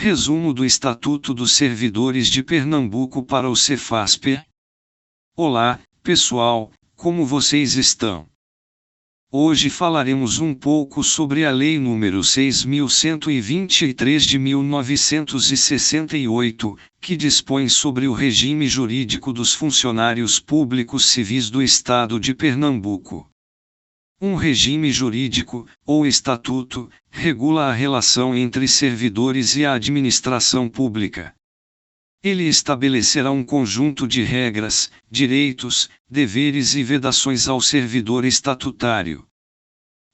Resumo do Estatuto dos Servidores de Pernambuco para o Cefasper. Olá, pessoal, como vocês estão? Hoje falaremos um pouco sobre a Lei nº 6.123 de 1968, que dispõe sobre o regime jurídico dos funcionários públicos civis do Estado de Pernambuco. Um regime jurídico, ou estatuto, regula a relação entre servidores e a administração pública. Ele estabelecerá um conjunto de regras, direitos, deveres e vedações ao servidor estatutário.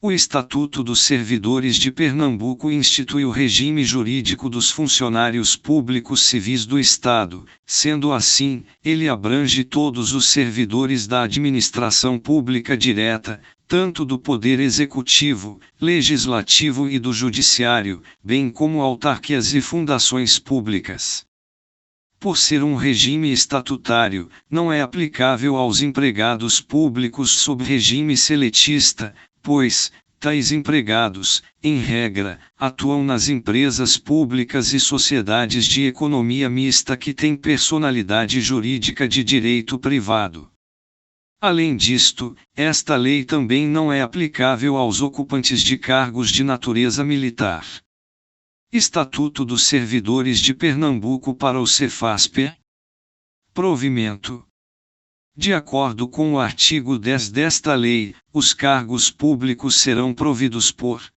O Estatuto dos Servidores de Pernambuco institui o regime jurídico dos funcionários públicos civis do Estado. Sendo assim, ele abrange todos os servidores da administração pública direta, tanto do Poder Executivo, Legislativo e do Judiciário, bem como autarquias e fundações públicas. Por ser um regime estatutário, não é aplicável aos empregados públicos sob regime seletista, pois, tais empregados, em regra, atuam nas empresas públicas e sociedades de economia mista que têm personalidade jurídica de direito privado. Além disto, esta lei também não é aplicável aos ocupantes de cargos de natureza militar. Estatuto dos Servidores de Pernambuco para o Cefasper. Provimento. De acordo com o artigo 10 desta lei, os cargos públicos serão providos por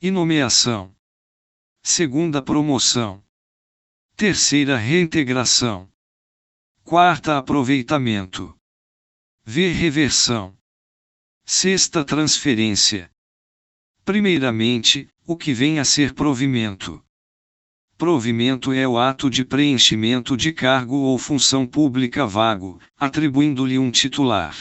e nomeação, segunda promoção, terceira reintegração, quarta aproveitamento, reversão, sexta transferência. Primeiramente, o que vem a ser provimento. Provimento é o ato de preenchimento de cargo ou função pública vago, atribuindo-lhe um titular.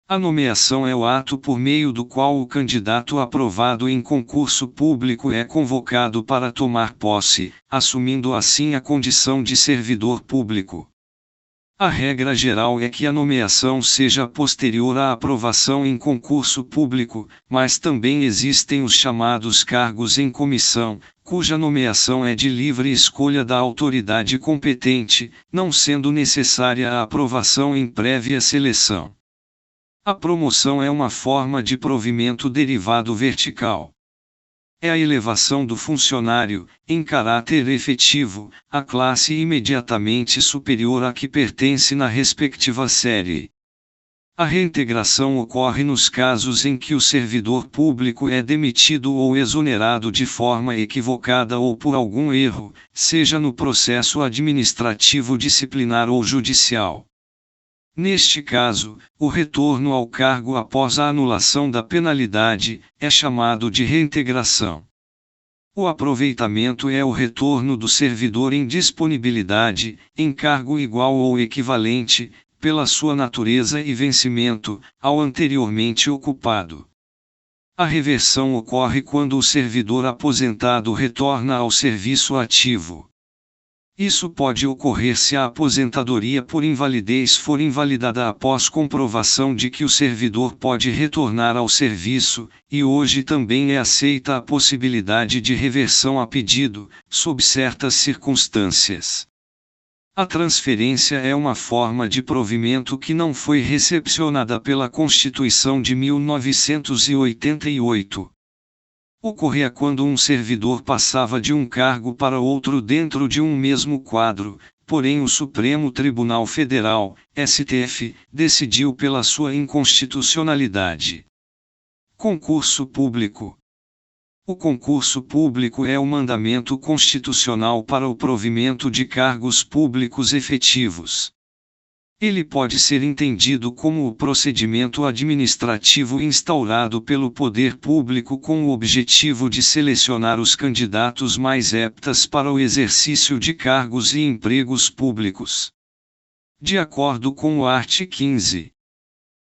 A nomeação é o ato por meio do qual o candidato aprovado em concurso público é convocado para tomar posse, assumindo assim a condição de servidor público. A regra geral é que a nomeação seja posterior à aprovação em concurso público, mas também existem os chamados cargos em comissão, cuja nomeação é de livre escolha da autoridade competente, não sendo necessária a aprovação em prévia seleção. A promoção é uma forma de provimento derivado vertical. É a elevação do funcionário, em caráter efetivo, à classe imediatamente superior à que pertence na respectiva série. A reintegração ocorre nos casos em que o servidor público é demitido ou exonerado de forma equivocada ou por algum erro, seja no processo administrativo disciplinar ou judicial. Neste caso, o retorno ao cargo após a anulação da penalidade é chamado de reintegração. O aproveitamento é o retorno do servidor em disponibilidade, em cargo igual ou equivalente, pela sua natureza e vencimento, ao anteriormente ocupado. A reversão ocorre quando o servidor aposentado retorna ao serviço ativo. Isso pode ocorrer se a aposentadoria por invalidez for invalidada após comprovação de que o servidor pode retornar ao serviço, e hoje também é aceita a possibilidade de reversão a pedido, sob certas circunstâncias. A transferência é uma forma de provimento que não foi recepcionada pela Constituição de 1988. Ocorria quando um servidor passava de um cargo para outro dentro de um mesmo quadro, porém o Supremo Tribunal Federal, STF, decidiu pela sua inconstitucionalidade. Concurso público. O concurso público é o mandamento constitucional para o provimento de cargos públicos efetivos. Ele pode ser entendido como o procedimento administrativo instaurado pelo poder público com o objetivo de selecionar os candidatos mais aptos para o exercício de cargos e empregos públicos. De acordo com o art. 15.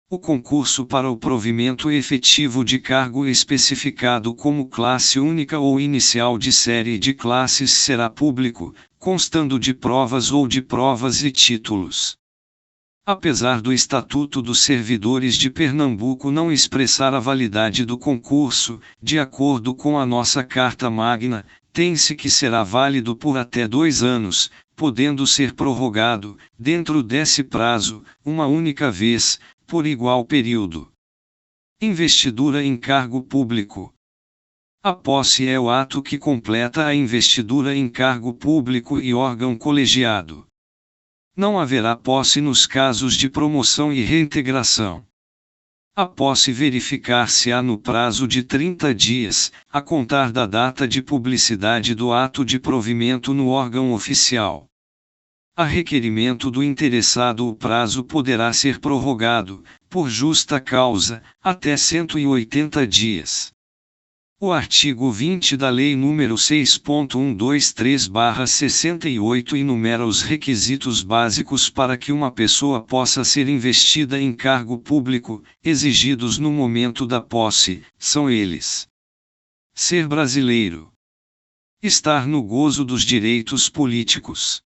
O concurso para o provimento efetivo de cargo especificado como classe única ou inicial de série de classes será público, constando de provas ou de provas e títulos. Apesar do Estatuto dos Servidores de Pernambuco não expressar a validade do concurso, de acordo com a nossa Carta Magna, tem-se que será válido por até 2 anos, podendo ser prorrogado, dentro desse prazo, uma única vez, por igual período. Investidura em cargo público. A posse é o ato que completa a investidura em cargo público e órgão colegiado. Não haverá posse nos casos de promoção e reintegração. A posse verificar-se-á no prazo de 30 dias, a contar da data de publicidade do ato de provimento no órgão oficial. A requerimento do interessado o prazo poderá ser prorrogado, por justa causa, até 180 dias. O artigo 20 da Lei nº 6.123/68 enumera os requisitos básicos para que uma pessoa possa ser investida em cargo público, exigidos no momento da posse, são eles: ser brasileiro, estar no gozo dos direitos políticos,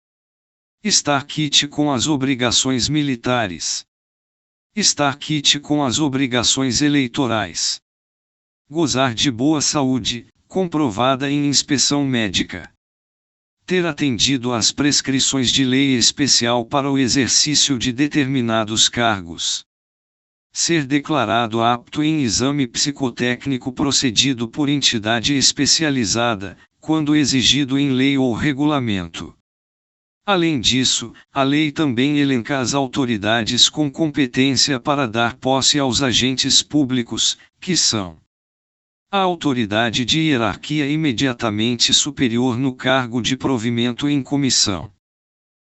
estar quite com as obrigações militares, estar quite com as obrigações eleitorais, gozar de boa saúde, comprovada em inspeção médica, ter atendido às prescrições de lei especial para o exercício de determinados cargos, ser declarado apto em exame psicotécnico procedido por entidade especializada, quando exigido em lei ou regulamento. Além disso, a lei também elenca as autoridades com competência para dar posse aos agentes públicos, que são: a autoridade de hierarquia imediatamente superior no cargo de provimento em comissão,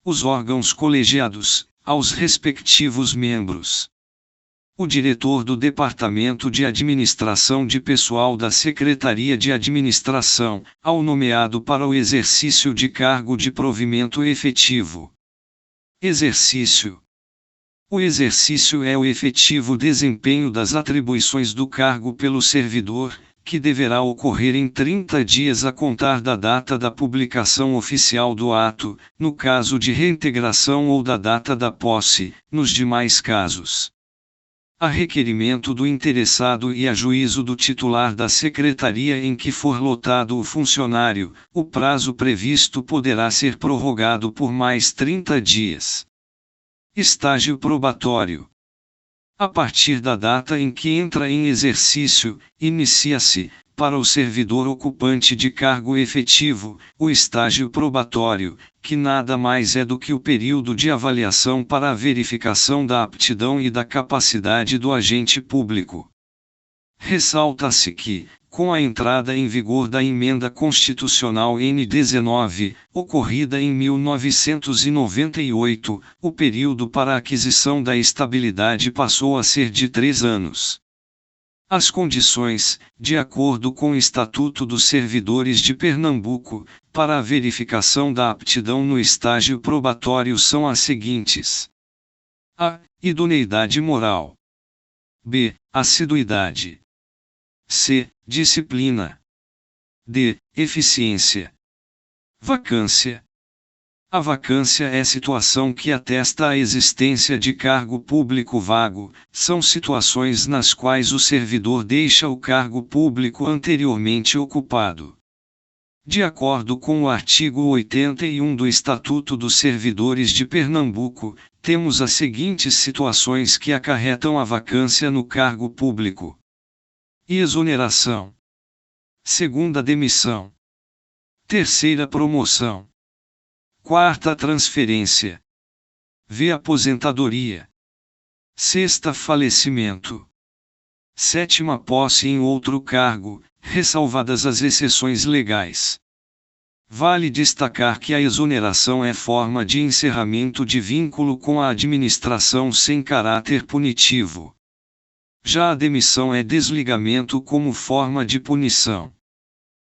os órgãos colegiados, aos respectivos membros, o diretor do Departamento de Administração de Pessoal da Secretaria de Administração, ao nomeado para o exercício de cargo de provimento efetivo. Exercício. O exercício é o efetivo desempenho das atribuições do cargo pelo servidor, que deverá ocorrer em 30 dias a contar da data da publicação oficial do ato, no caso de reintegração ou da data da posse, nos demais casos. A requerimento do interessado e a juízo do titular da secretaria em que for lotado o funcionário, o prazo previsto poderá ser prorrogado por mais 30 dias. Estágio probatório. A partir da data em que entra em exercício, inicia-se, para o servidor ocupante de cargo efetivo, o estágio probatório, que nada mais é do que o período de avaliação para a verificação da aptidão e da capacidade do agente público. Ressalta-se que, com a entrada em vigor da Emenda Constitucional N19, ocorrida em 1998, o período para a aquisição da estabilidade passou a ser de 3 anos. As condições, de acordo com o Estatuto dos Servidores de Pernambuco, para a verificação da aptidão no estágio probatório são as seguintes: a. Idoneidade moral. b. Assiduidade. c. Disciplina. d. Eficiência. Vacância. A vacância é situação que atesta a existência de cargo público vago, são situações nas quais o servidor deixa o cargo público anteriormente ocupado. De acordo com o artigo 81 do Estatuto dos Servidores de Pernambuco, temos as seguintes situações que acarretam a vacância no cargo público: exoneração, segunda demissão, terceira promoção, quarta transferência, v. aposentadoria, sexta falecimento, sétima posse em outro cargo, ressalvadas as exceções legais. Vale destacar que a exoneração é forma de encerramento de vínculo com a administração sem caráter punitivo. Já a demissão é desligamento como forma de punição.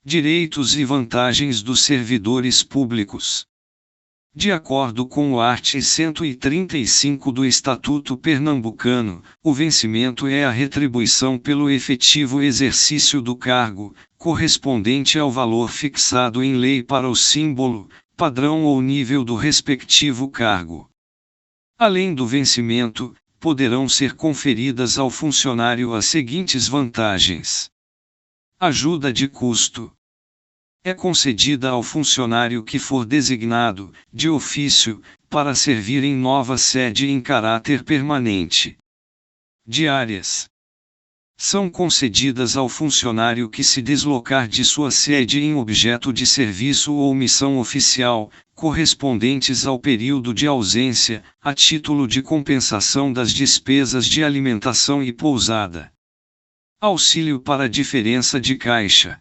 Direitos e vantagens dos servidores públicos. De acordo com o art. 135 do Estatuto Pernambucano, o vencimento é a retribuição pelo efetivo exercício do cargo, correspondente ao valor fixado em lei para o símbolo, padrão ou nível do respectivo cargo. Além do vencimento, poderão ser conferidas ao funcionário as seguintes vantagens. Ajuda de custo. É concedida ao funcionário que for designado, de ofício, para servir em nova sede em caráter permanente. Diárias. São concedidas ao funcionário que se deslocar de sua sede em objeto de serviço ou missão oficial, correspondentes ao período de ausência, a título de compensação das despesas de alimentação e pousada. Auxílio para diferença de caixa.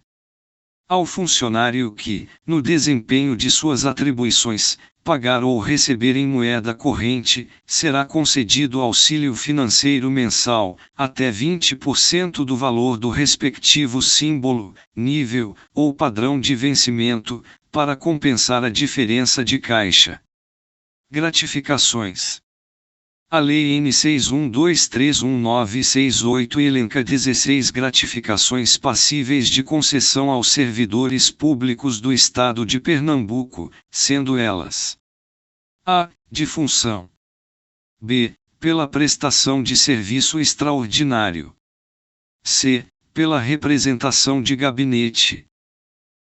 Ao funcionário que, no desempenho de suas atribuições, pagar ou receber em moeda corrente, será concedido auxílio financeiro mensal, até 20% do valor do respectivo símbolo, nível, ou padrão de vencimento, para compensar a diferença de caixa. Gratificações. A Lei N. 61231968 elenca 16 gratificações passíveis de concessão aos servidores públicos do Estado de Pernambuco, sendo elas: a. De função. b. Pela prestação de serviço extraordinário. c. Pela representação de gabinete.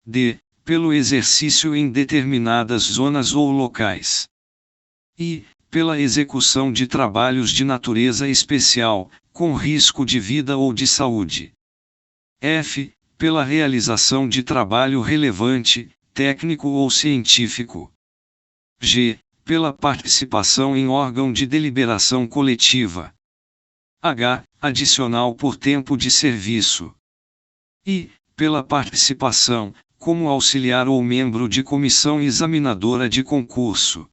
d. Pelo exercício em determinadas zonas ou locais. e. Pela execução de trabalhos de natureza especial, com risco de vida ou de saúde. f. Pela realização de trabalho relevante, técnico ou científico. g. Pela participação em órgão de deliberação coletiva. h. Adicional por tempo de serviço. I. Pela participação, como auxiliar ou membro de comissão examinadora de concurso.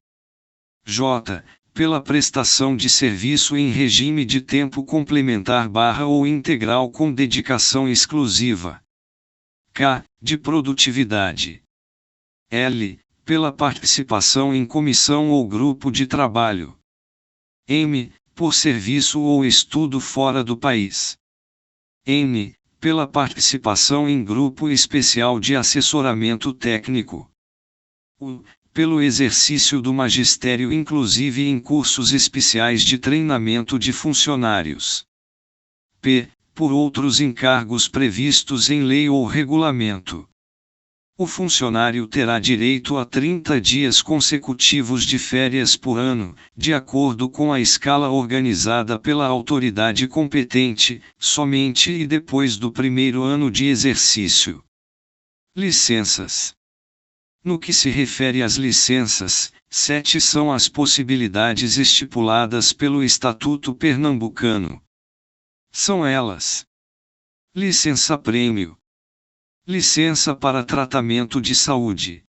J. Pela prestação de serviço em regime de tempo complementar ou integral com dedicação exclusiva. K. De produtividade. L. Pela participação em comissão ou grupo de trabalho. M. Por serviço ou estudo fora do país. N. Pela participação em grupo especial de assessoramento técnico. U. Pelo exercício do magistério inclusive em cursos especiais de treinamento de funcionários. P. Por outros encargos previstos em lei ou regulamento. O funcionário terá direito a 30 dias consecutivos de férias por ano, de acordo com a escala organizada pela autoridade competente, somente e depois do primeiro ano de exercício. Licenças. No que se refere às licenças, 7 são as possibilidades estipuladas pelo Estatuto Pernambucano. São elas: licença-prêmio, licença para tratamento de saúde,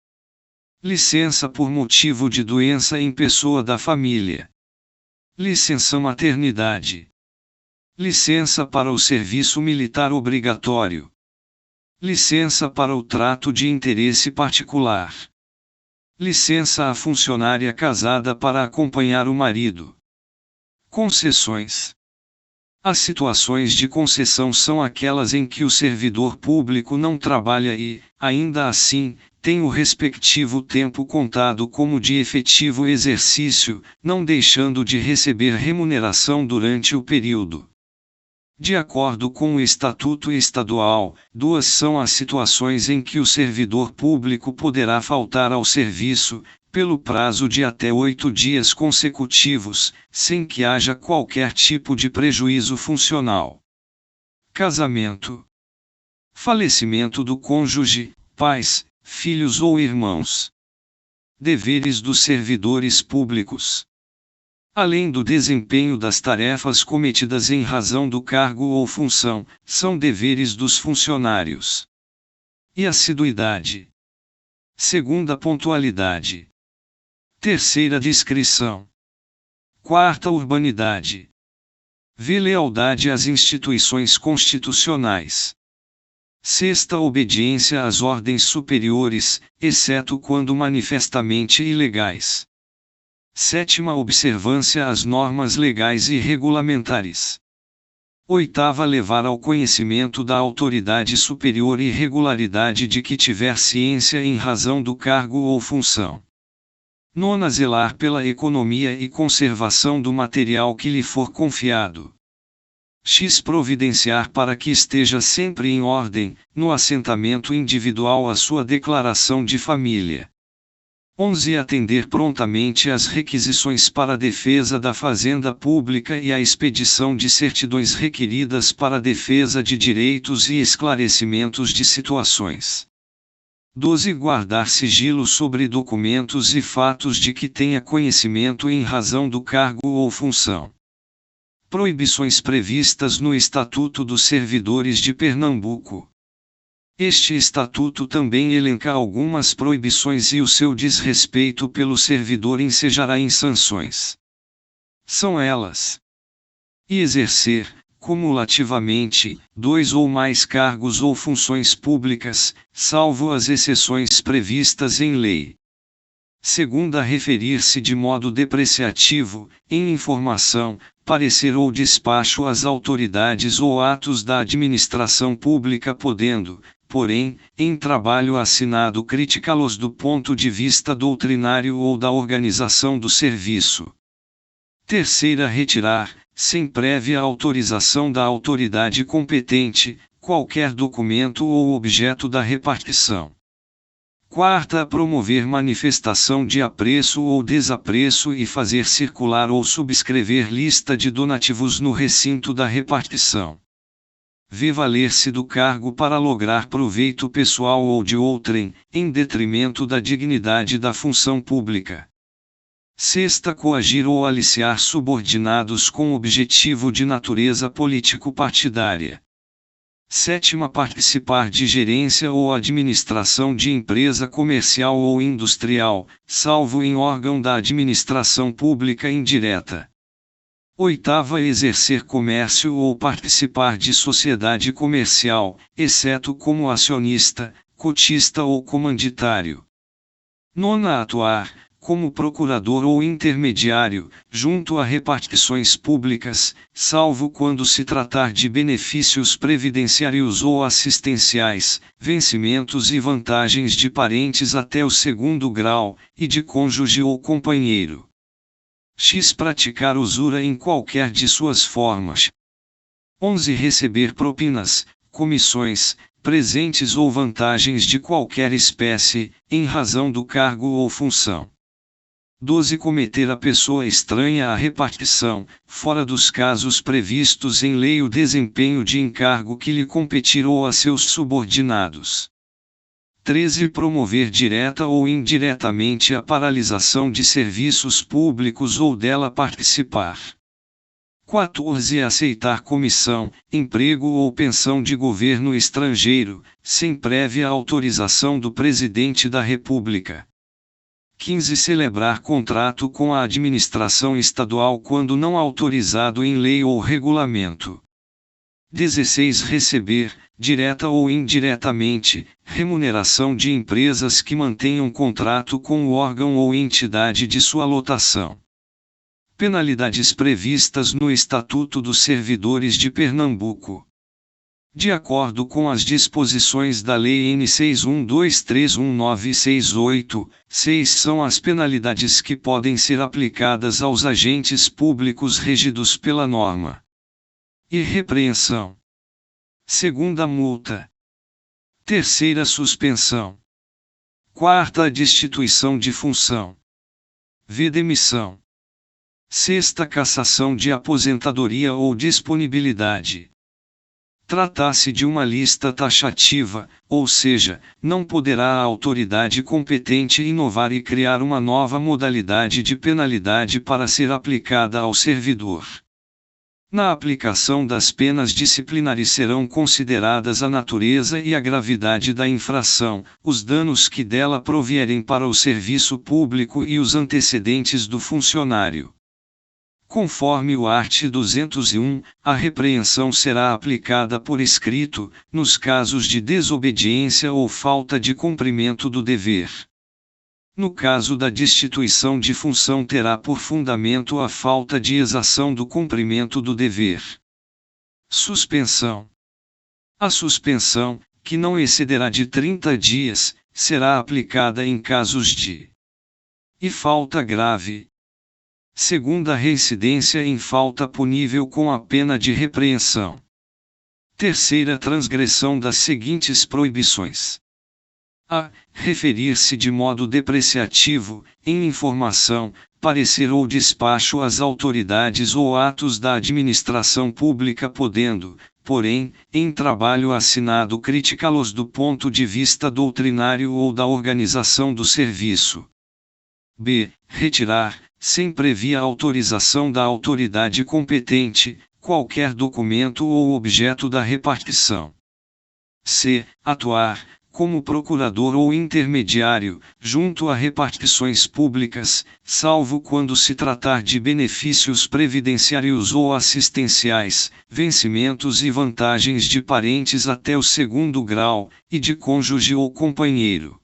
licença por motivo de doença em pessoa da família, licença-maternidade, licença para o serviço militar obrigatório, licença para o trato de interesse particular, licença à funcionária casada para acompanhar o marido. Concessões. As situações de concessão são aquelas em que o servidor público não trabalha e, ainda assim, tem o respectivo tempo contado como de efetivo exercício, não deixando de receber remuneração durante o período. De acordo com o Estatuto Estadual, 2 são as situações em que o servidor público poderá faltar ao serviço, pelo prazo de até 8 dias consecutivos, sem que haja qualquer tipo de prejuízo funcional. Casamento. Falecimento do cônjuge, pais, filhos ou irmãos. Deveres dos servidores públicos. Além do desempenho das tarefas cometidas em razão do cargo ou função, são deveres dos funcionários. E assiduidade. Segunda, pontualidade. Terceira, discrição. Quarta, urbanidade. V, lealdade às instituições constitucionais. Sexta, obediência às ordens superiores, exceto quando manifestamente ilegais. Sétima, observância às normas legais e regulamentares. Oitava, levar ao conhecimento da autoridade superior irregularidade de que tiver ciência em razão do cargo ou função. Nona, zelar pela economia e conservação do material que lhe for confiado. X. Providenciar para que esteja sempre em ordem, no assentamento individual, a sua declaração de família. 11. Atender prontamente às requisições para a defesa da fazenda pública e a expedição de certidões requeridas para a defesa de direitos e esclarecimentos de situações. 12. Guardar sigilo sobre documentos e fatos de que tenha conhecimento em razão do cargo ou função. Proibições previstas no Estatuto dos Servidores de Pernambuco. Este estatuto também elenca algumas proibições e o seu desrespeito pelo servidor ensejará em sanções. São elas: exercer, cumulativamente, 2 ou mais cargos ou funções públicas, salvo as exceções previstas em lei. Segunda, referir-se de modo depreciativo, em informação, parecer ou despacho às autoridades ou atos da administração pública, podendo, porém, em trabalho assinado, criticá-los do ponto de vista doutrinário ou da organização do serviço. Terceira, retirar, sem prévia autorização da autoridade competente, qualquer documento ou objeto da repartição. Quarta, promover manifestação de apreço ou desapreço e fazer circular ou subscrever lista de donativos no recinto da repartição. V. Valer-se do cargo para lograr proveito pessoal ou de outrem, em detrimento da dignidade da função pública. Sexta, coagir ou aliciar subordinados com objetivo de natureza político-partidária. Sétima, participar de gerência ou administração de empresa comercial ou industrial, salvo em órgão da administração pública indireta. Oitava, exercer comércio ou participar de sociedade comercial, exceto como acionista, cotista ou comanditário. Nona, atuar, como procurador ou intermediário, junto a repartições públicas, salvo quando se tratar de benefícios previdenciários ou assistenciais, vencimentos e vantagens de parentes até o 2º grau, e de cônjuge ou companheiro. X. Praticar usura em qualquer de suas formas. 11. Receber propinas, comissões, presentes ou vantagens de qualquer espécie, em razão do cargo ou função. 12. Cometer a pessoa estranha à repartição, fora dos casos previstos em lei, o desempenho de encargo que lhe competir ou a seus subordinados. 13. Promover direta ou indiretamente a paralisação de serviços públicos ou dela participar. 14. Aceitar comissão, emprego ou pensão de governo estrangeiro, sem prévia autorização do Presidente da República. 15. Celebrar contrato com a administração estadual quando não autorizado em lei ou regulamento. 16. Receber, direta ou indiretamente, remuneração de empresas que mantenham contrato com o órgão ou entidade de sua lotação. Penalidades previstas no Estatuto dos Servidores de Pernambuco. De acordo com as disposições da Lei N. 61231968, 6 são as penalidades que podem ser aplicadas aos agentes públicos regidos pela norma. Irrepreensão. Segunda, multa. Terceira, suspensão. Quarta, destituição de função. V. Demissão. Sexta, cassação de aposentadoria ou disponibilidade. Tratar-se de uma lista taxativa, ou seja, não poderá a autoridade competente inovar e criar uma nova modalidade de penalidade para ser aplicada ao servidor. Na aplicação das penas disciplinares serão consideradas a natureza e a gravidade da infração, os danos que dela provierem para o serviço público e os antecedentes do funcionário. Conforme o art. 201, a repreensão será aplicada por escrito, nos casos de desobediência ou falta de cumprimento do dever. No caso da destituição de função, terá por fundamento a falta de exação do cumprimento do dever. Suspensão. A suspensão, que não excederá de 30 dias, será aplicada em casos de e falta grave. Segunda, reincidência em falta punível com a pena de repreensão. Terceira, transgressão das seguintes proibições: a. Referir-se de modo depreciativo, em informação, parecer ou despacho às autoridades ou atos da administração pública, podendo, porém, em trabalho assinado criticá-los do ponto de vista doutrinário ou da organização do serviço. b. Retirar, sem previa autorização da autoridade competente, qualquer documento ou objeto da repartição. c. Atuar, como procurador ou intermediário, junto a repartições públicas, salvo quando se tratar de benefícios previdenciários ou assistenciais, vencimentos e vantagens de parentes até o 2º grau, e de cônjuge ou companheiro.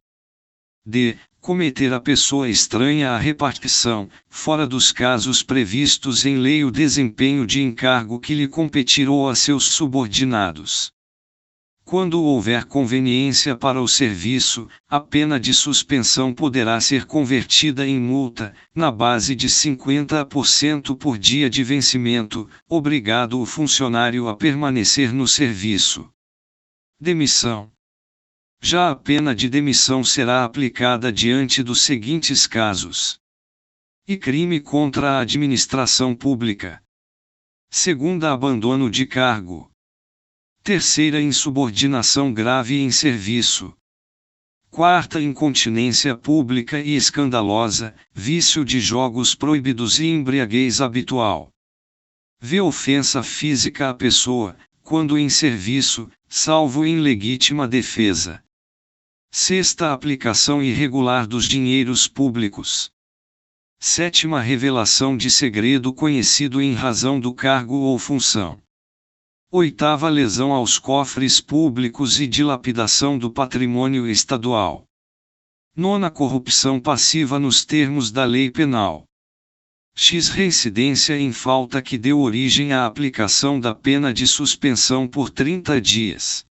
d. Cometer a pessoa estranha à repartição, fora dos casos previstos em lei, o desempenho de encargo que lhe competir ou a seus subordinados. Quando houver conveniência para o serviço, a pena de suspensão poderá ser convertida em multa, na base de 50% por dia de vencimento, obrigado o funcionário a permanecer no serviço. Demissão. Já a pena de demissão será aplicada diante dos seguintes casos: e crime contra a administração pública. Segunda, abandono de cargo. Terceira, insubordinação grave em serviço. Quarta, incontinência pública e escandalosa, vício de jogos proibidos e embriaguez habitual. V. Ofensa física à pessoa, quando em serviço, salvo em legítima defesa. Sexta, aplicação irregular dos dinheiros públicos. Sétima, revelação de segredo conhecido em razão do cargo ou função. Oitava, lesão aos cofres públicos e dilapidação do patrimônio estadual. Nona, corrupção passiva nos termos da lei penal. X. Reincidência em falta que deu origem à aplicação da pena de suspensão por 30 dias.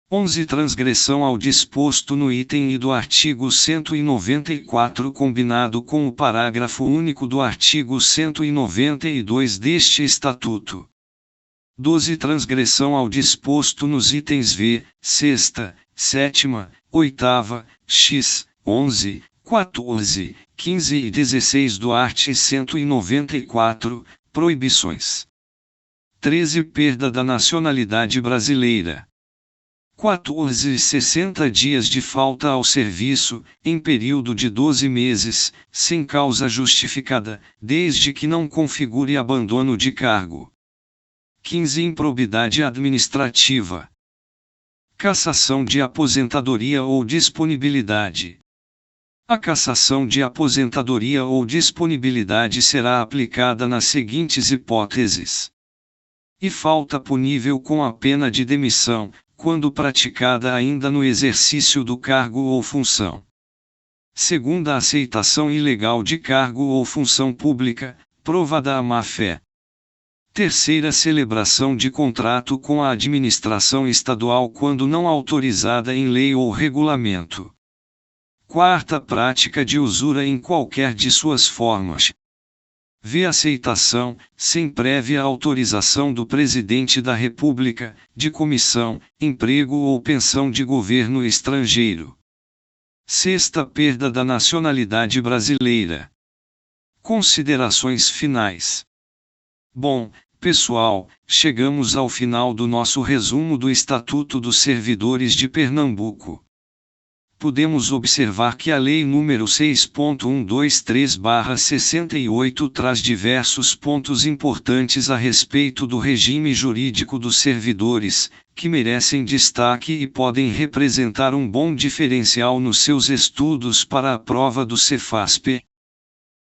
11. Transgressão ao disposto no item I do artigo 194 combinado com o parágrafo único do artigo 192 deste Estatuto. 12. Transgressão ao disposto nos itens V, 6ª, 7ª, 8ª, X, 11, 14, 15 e 16 do art. 194, proibições. 13. Perda da nacionalidade brasileira. 14. 60 dias de falta ao serviço, em período de 12 meses, sem causa justificada, desde que não configure abandono de cargo. 15. Improbidade administrativa. Cassação de aposentadoria ou disponibilidade. A cassação de aposentadoria ou disponibilidade será aplicada nas seguintes hipóteses: e falta punível com a pena de demissão, quando praticada ainda no exercício do cargo ou função. Segunda, aceitação ilegal de cargo ou função pública, provada a má-fé. Terceira, celebração de contrato com a administração estadual quando não autorizada em lei ou regulamento. Quarta, prática de usura em qualquer de suas formas. V. Aceitação, sem prévia autorização do Presidente da República, de comissão, emprego ou pensão de governo estrangeiro. Sexta, perda da nacionalidade brasileira. Considerações finais. Bom, pessoal, chegamos ao final do nosso resumo do Estatuto dos Servidores de Pernambuco. Podemos observar que a Lei nº 6.123/68 traz diversos pontos importantes a respeito do regime jurídico dos servidores, que merecem destaque e podem representar um bom diferencial nos seus estudos para a prova do Cefaspe.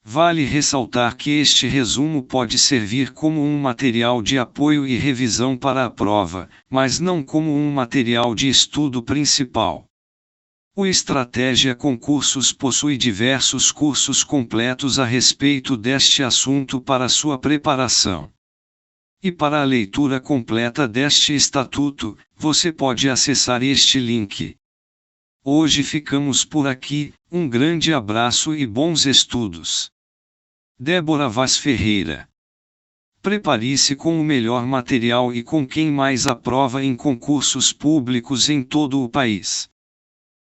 Vale ressaltar que este resumo pode servir como um material de apoio e revisão para a prova, mas não como um material de estudo principal. O Estratégia Concursos possui diversos cursos completos a respeito deste assunto para sua preparação. E para a leitura completa deste estatuto, você pode acessar este link. Hoje ficamos por aqui, um grande abraço e bons estudos. Débora Vaz Ferreira. Prepare-se com o melhor material e com quem mais aprova em concursos públicos em todo o país.